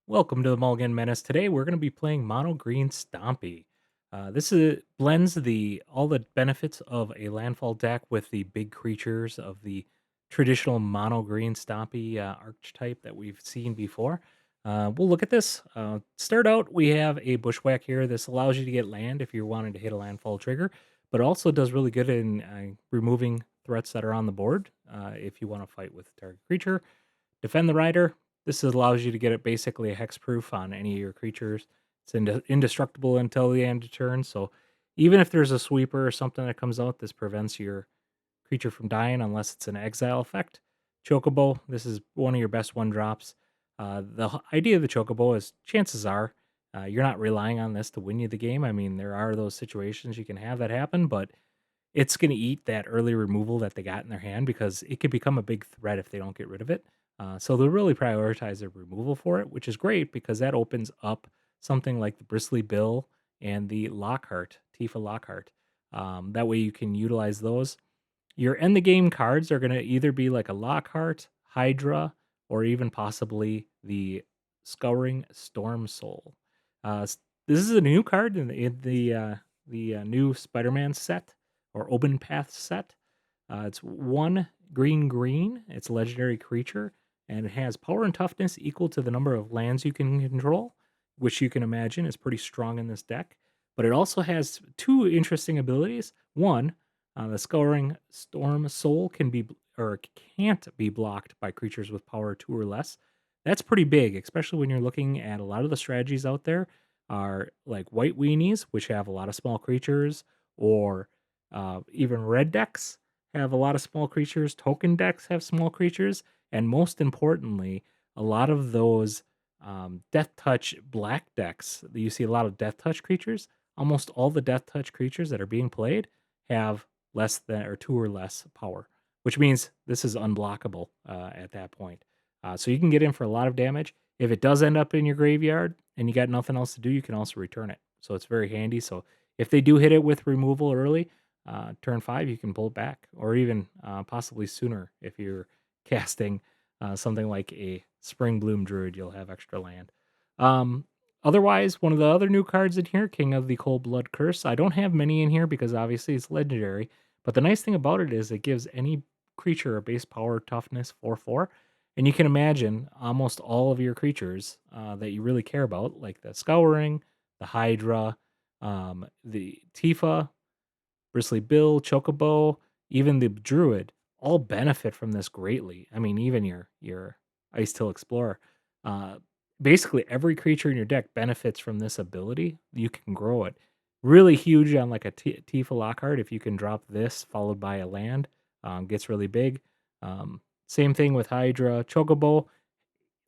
Welcome to the Mulligan Menace. Today we're going to be playing Mono Green Stompy. This blends the all the benefits of a landfall deck with the big creatures of the traditional Mono Green Stompy archetype that we've seen before. We'll look at this. Start out, we have a Bushwhack here. This allows you to get land if you're wanting to hit a landfall trigger, but also does really good in removing threats that are on the board if you want to fight with a target creature. Defend the Rider. This allows you to get it basically a hexproof on any of your creatures. It's indestructible until the end of turn. So even if there's a sweeper or something that comes out, this prevents your creature from dying unless it's an exile effect. Chocobo. This is one of your best one drops. The idea of the Chocobo is chances are you're not relying on this to win you the game. I mean, there are those situations you can have that happen, but it's going to eat that early removal that they got in their hand because it could become a big threat if they don't get rid of it. So they'll really prioritize their removal for it, which is great because that opens up something like the Bristly Bill and the Lockhart, Tifa Lockhart. That way you can utilize those. Your end the game cards are going to either be like a Lockhart, Hydra, or even possibly the Scouring Storm Soul. This is a new card in the new Spider-Man set or Open Path set. It's one green. It's a legendary creature, and it has power and toughness equal to the number of lands you can control, which you can imagine is pretty strong in this deck. But it also has two interesting abilities. One, the Scouring Storm Soul can't be blocked by creatures with power 2 or less. That's pretty big, especially when you're looking at a lot of the strategies out there are like white weenies, which have a lot of small creatures, or even red decks have a lot of small creatures. Token decks have small creatures, and most importantly, a lot of those Death Touch black decks. You see a lot of Death Touch creatures. Almost all the Death Touch creatures that are being played have less than or 2 or less power, which means this is unblockable at that point. So you can get in for a lot of damage. If it does end up in your graveyard and you got nothing else to do, you can also return it. So it's very handy. So if they do hit it with removal early, turn 5, you can pull it back, or even possibly sooner if you're casting something like a Springbloom Druid, you'll have extra land. Otherwise, one of the other new cards in here, King of the Coldblood Curse. I don't have many in here because obviously it's legendary, but the nice thing about it is it gives any creature a base power toughness 4/4. And you can imagine almost all of your creatures that you really care about, like the Scouring, the Hydra, the Tifa, Bristly Bill, Chocobo, even the Druid, all benefit from this greatly. I mean, even your Icetill Explorer. Uh, Basically, every creature in your deck benefits from this ability. You can grow it. Really huge on like a Tifa Lockhart. If you can drop this followed by a land, gets really big. Same thing with Hydra, Chocobo.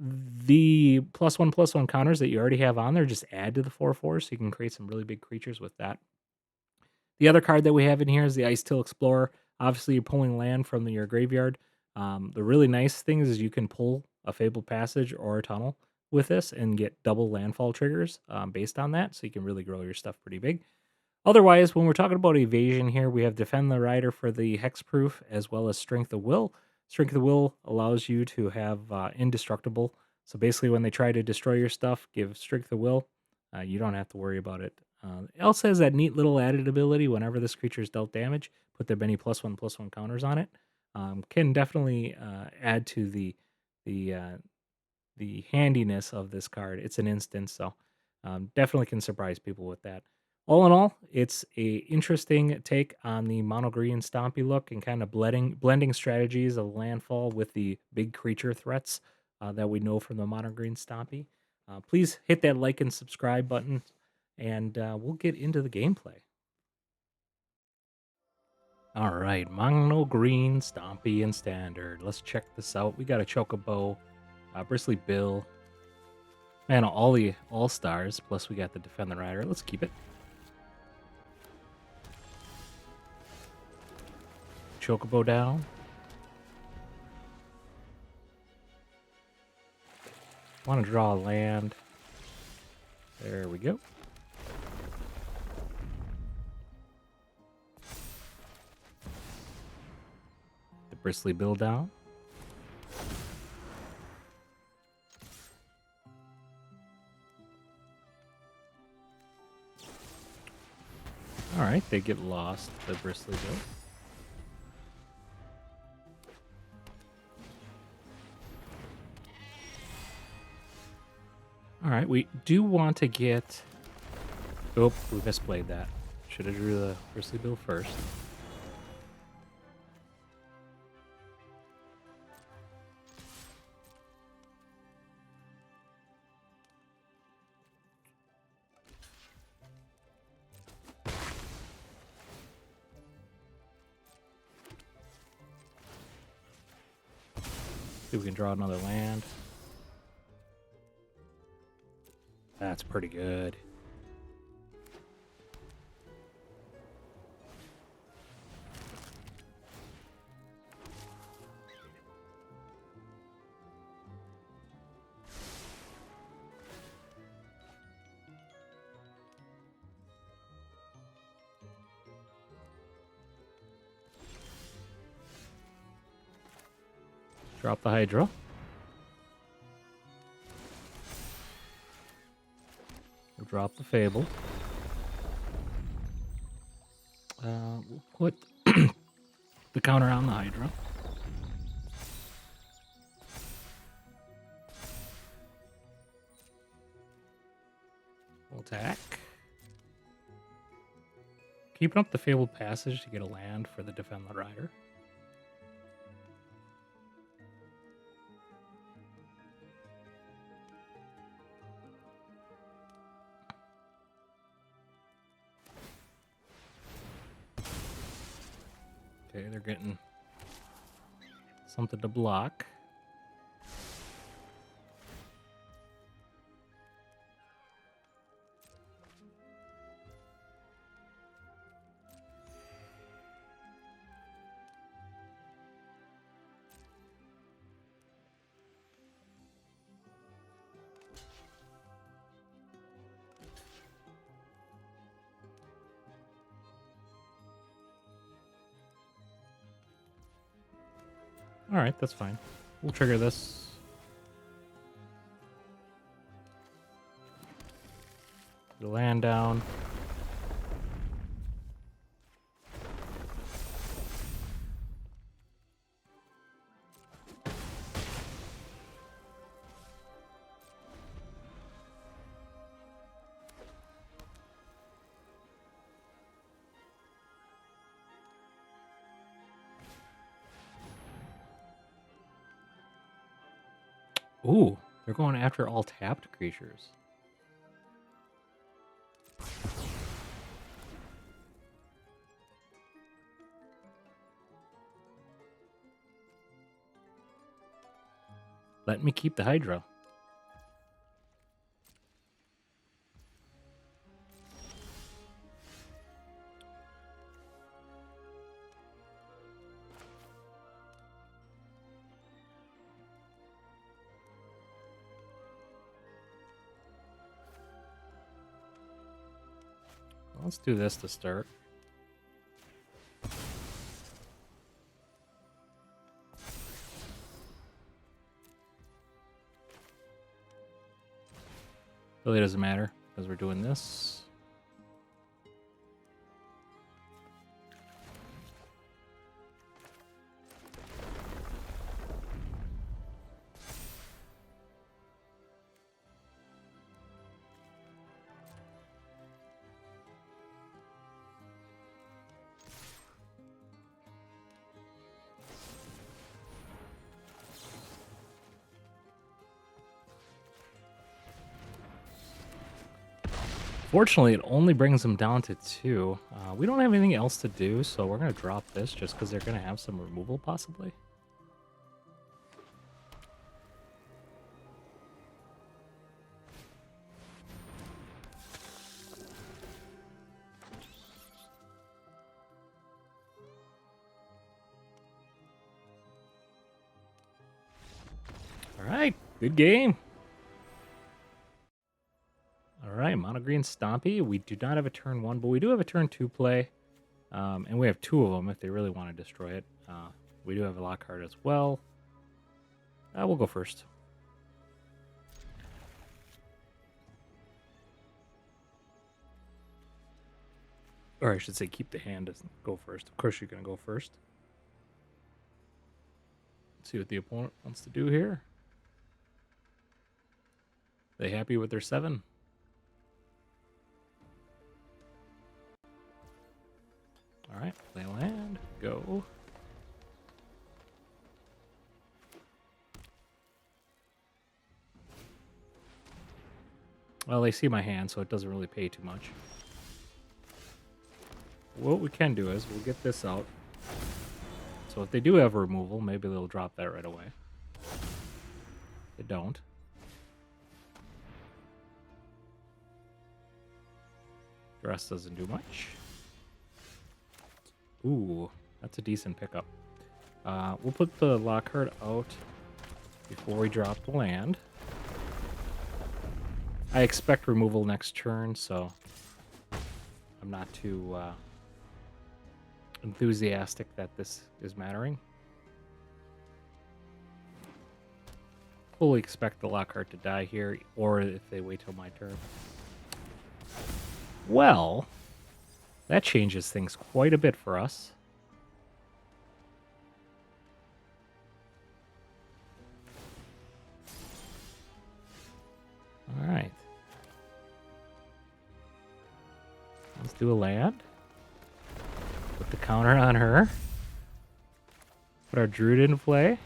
The +1/+1 counters that you already have on there just add to the 4/4, so you can create some really big creatures with that. The other card that we have in here is the Icetill Explorer. Obviously, you're pulling land from your graveyard. The really nice thing is you can pull a Fabled Passage or a Tunnel with this and get double landfall triggers based on that, so you can really grow your stuff pretty big. Otherwise, when we're talking about evasion here, we have Defend the Rider for the hexproof as well as Strength of Will. Strength of Will allows you to have indestructible. So basically, when they try to destroy your stuff, give Strength of Will. You don't have to worry about it. It also has that neat little added ability whenever this creature is dealt damage, put their many +1/+1 counters on it. Can definitely add to the uh, the handiness of this card. It's an instance, so definitely can surprise people with that. All in all, it's a interesting take on the mono green stompy look and kind of blending strategies of landfall with the big creature threats that we know from the mono green stompy. Please hit that like and subscribe button, and we'll get into the gameplay. All right, mono green stompy and standard. Let's check this out. We got a Chocobo, Bristly Bill, man, all the all stars. Plus, we got the Defend the Rider. Let's keep it. Chocobo down. Want to draw a land. There we go. The Bristly Bill down. Alright, they get lost, the Bristly build. Alright, we do want to get... Oh, we misplayed that. Should have drew the Bristly build first. See if we can draw another land. That's pretty good. Drop the Hydra. We'll drop the Fabled. We'll put the counter on the Hydra. We'll attack. Keeping up the Fabled Passage to get a land for the Defend the Rider. Okay, they're getting something to block. Alright, that's fine. We'll trigger this. The land down. Ooh, they're going after all tapped creatures. Let me keep the Hydra. Let's do this to start. Really doesn't matter because we're doing this. Fortunately, it only brings them down to 2. We don't have anything else to do, so we're going to drop this just because they're going to have some removal, possibly. All right, good game. Alright, Mono Green Stompy. We do not have a turn 1, but we do have a turn 2 play. And we have 2 of them if they really want to destroy it. We do have a lock card as well. We'll go first. Or I should say keep the hand to go first. Of course you're going to go first. Let's see what the opponent wants to do here. They happy with their 7? All right, play land, go. Well, they see my hand, so it doesn't really pay too much. What we can do is we'll get this out. So if they do have a removal, maybe they'll drop that right away. They don't. The rest doesn't do much. Ooh, that's a decent pickup. We'll put the lock card out before we drop the land. I expect removal next turn, so I'm not too enthusiastic that this is mattering. Fully expect the lock card to die here, or if they wait till my turn. Well, that changes things quite a bit for us. All right. Let's do a land. Put the counter on her. Put our Druid in play.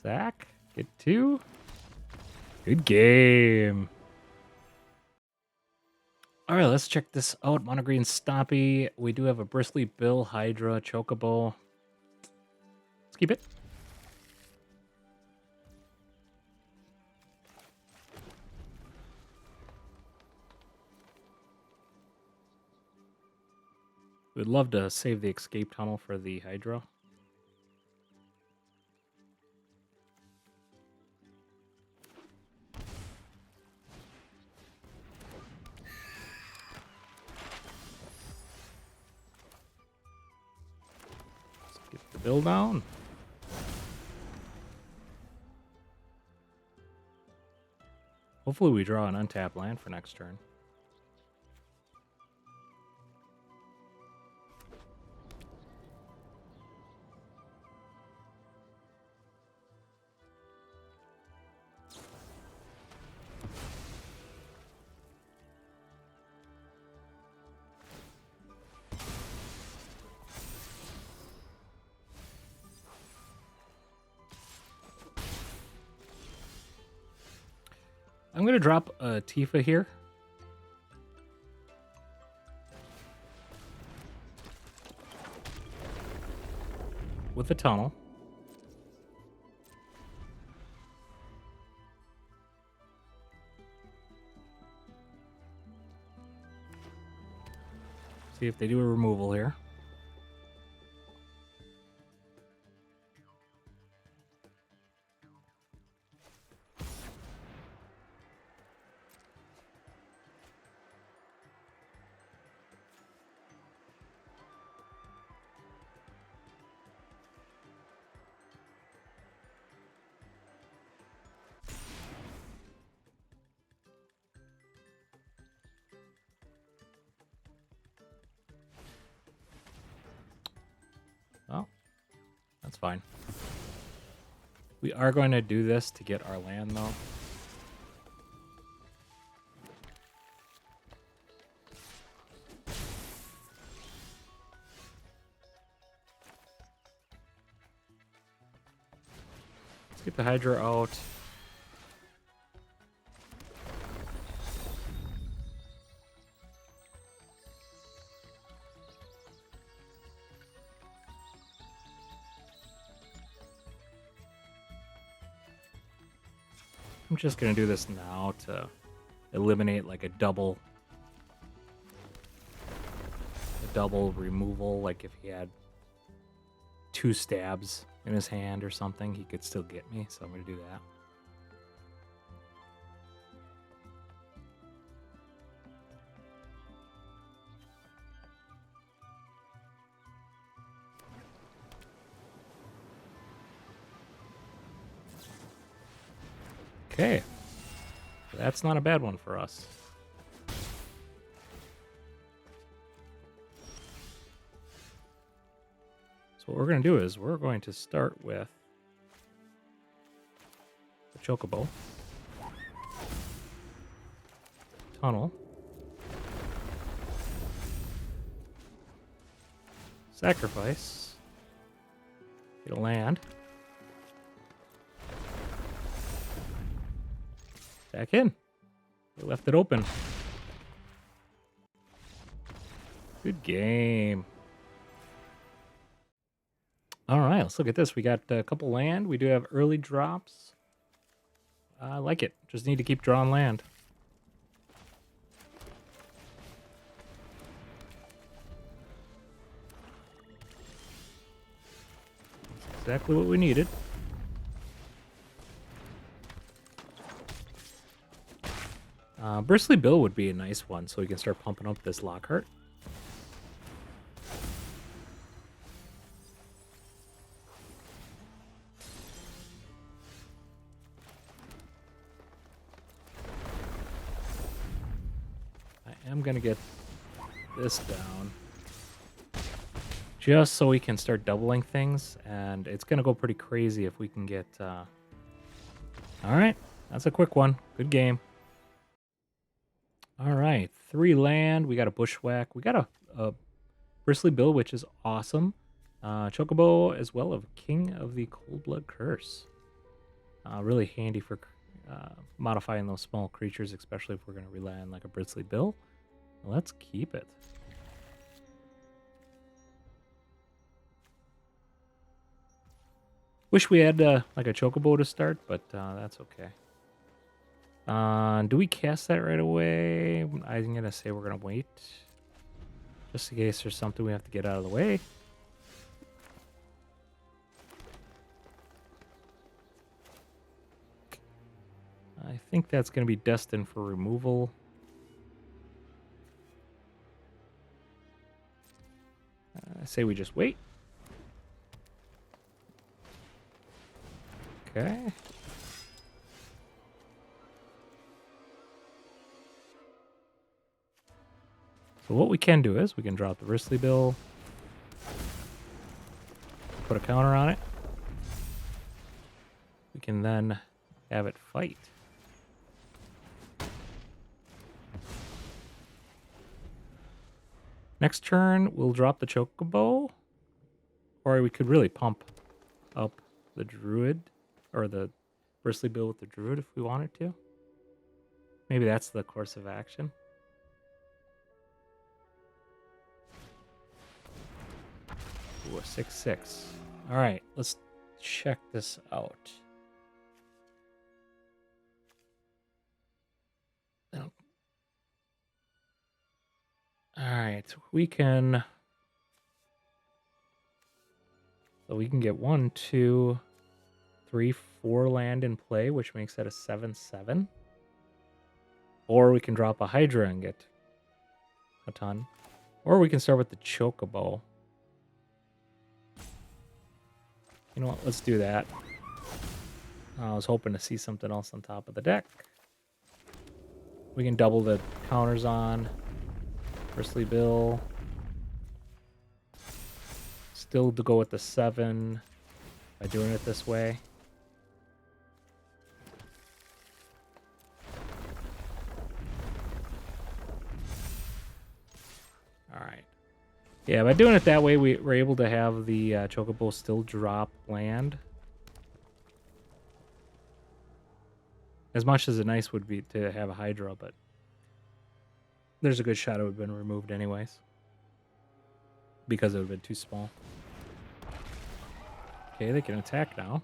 Zach, get 2. Good game. All right, let's check this out. Mono Green Stompy. We do have a Bristly, Bill, Hydra, Chocobo. Let's keep it. We'd love to save the escape tunnel for the Hydra. Let's get the bill down. Hopefully we draw an untapped land for next turn. I'm going to drop a Tifa here. With a tunnel. See if they do a removal here. Oh, that's fine. We are going to do this to get our land, though. Let's get the Hydra out. I'm just going to do this now to eliminate like a double removal. Like if he had 2 stabs in his hand or something, he could still get me. So I'm going to do that. Okay. That's not a bad one for us. So what we're going to do is we're going to start with the Chocobo. Tunnel. Sacrifice. Get a land. Back in. We left it open. Good game. All right, let's look at this. We got a couple land. We do have early drops. I like it. Just need to keep drawing land. That's exactly what we needed. Bristly Bill would be a nice one, so we can start pumping up this Lockhart. I am going to get this down just so we can start doubling things, and it's going to go pretty crazy if we can get... All right, that's a quick one. Good game. All right, 3 land. We got a Bushwhack. We got a Bristly Bill, which is awesome. Chocobo as well of King of the Coldblood Curse. Really handy for modifying those small creatures, especially if we're going to rely on like a Bristly Bill. Let's keep it. Wish we had like a Chocobo to start, but that's okay. Do we cast that right away? I'm going to say we're going to wait. Just in case there's something we have to get out of the way. I think that's going to be destined for removal. I say we just wait. Okay. So what we can do is we can drop the Bristly Bill, put a counter on it. We can then have it fight. Next turn, we'll drop the Chocobo, or we could really pump up the Druid, or the Bristly Bill with the Druid if we wanted to. Maybe that's the course of action. Ooh, a 6/6. All right, let's check this out. Oh. All right, we can. So we can get 1, 2, 3, 4 land in play, which makes that a 7/7. Or we can drop a Hydra and get a ton. Or we can start with the Chocobo. You know what? Let's do that. I was hoping to see something else on top of the deck. We can double the counters on. Bristly Bill. Still to go with the 7 by doing it this way. Alright. Yeah, by doing it that way, we're able to have the Chocobo still drop land. As much as it nice would be to have a Hydra, but there's a good shot it would have been removed anyways. Because it would have been too small. Okay, they can attack now.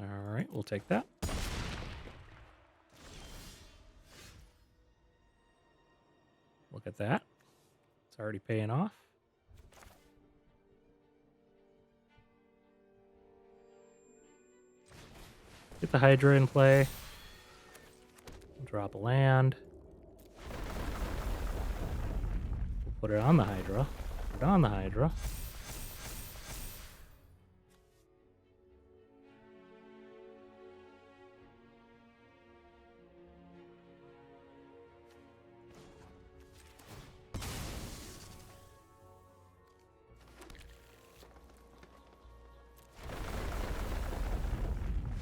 Alright, we'll take that. Look at that. It's already paying off. Get the Hydra in play. Drop a land. We'll put it on the Hydra. Put it on the Hydra.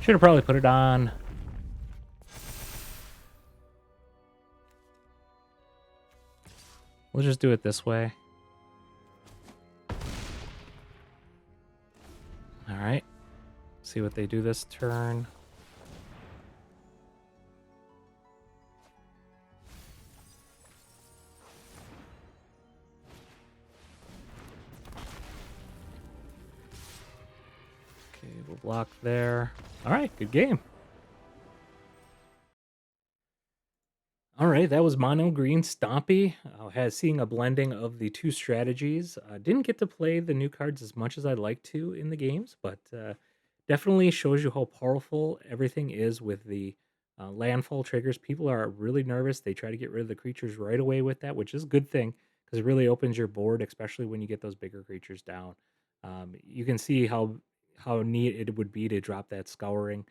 Should have probably put it on. We'll just do it this way. All right. See what they do this turn. Okay, we'll block there. All right, good game. All right, that was Mono Green Stompy. Has seeing a blending of the two strategies. Didn't get to play the new cards as much as I'd like to in the games, but definitely shows you how powerful everything is with the landfall triggers. People are really nervous. They try to get rid of the creatures right away with that, which is a good thing because it really opens your board, especially when you get those bigger creatures down. You can see how neat it would be to drop that Scouring,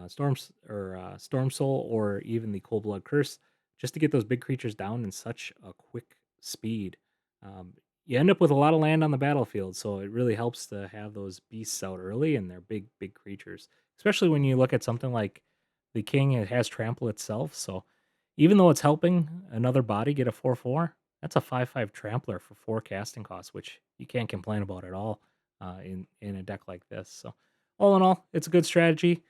Storm Soul, or even the Coldblood Curse just to get those big creatures down in such a quick speed. Um, you end up with a lot of land on the battlefield, so it really helps to have those beasts out early and they're big, big creatures. Especially when you look at something like the king, it has trample itself. So even though it's helping another body get a 4/4, that's a 5/5 trampler for 4 casting costs, which you can't complain about at all in a deck like this. So all in all, it's a good strategy.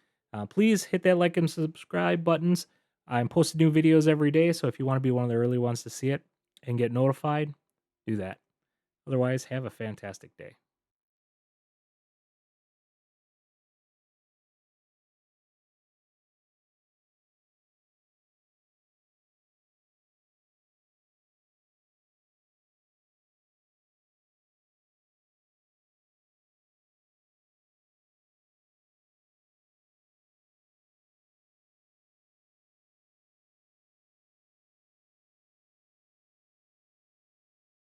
Please hit that like and subscribe buttons. I'm posting new videos every day, so if you want to be one of the early ones to see it and get notified, do that. Otherwise, have a fantastic day.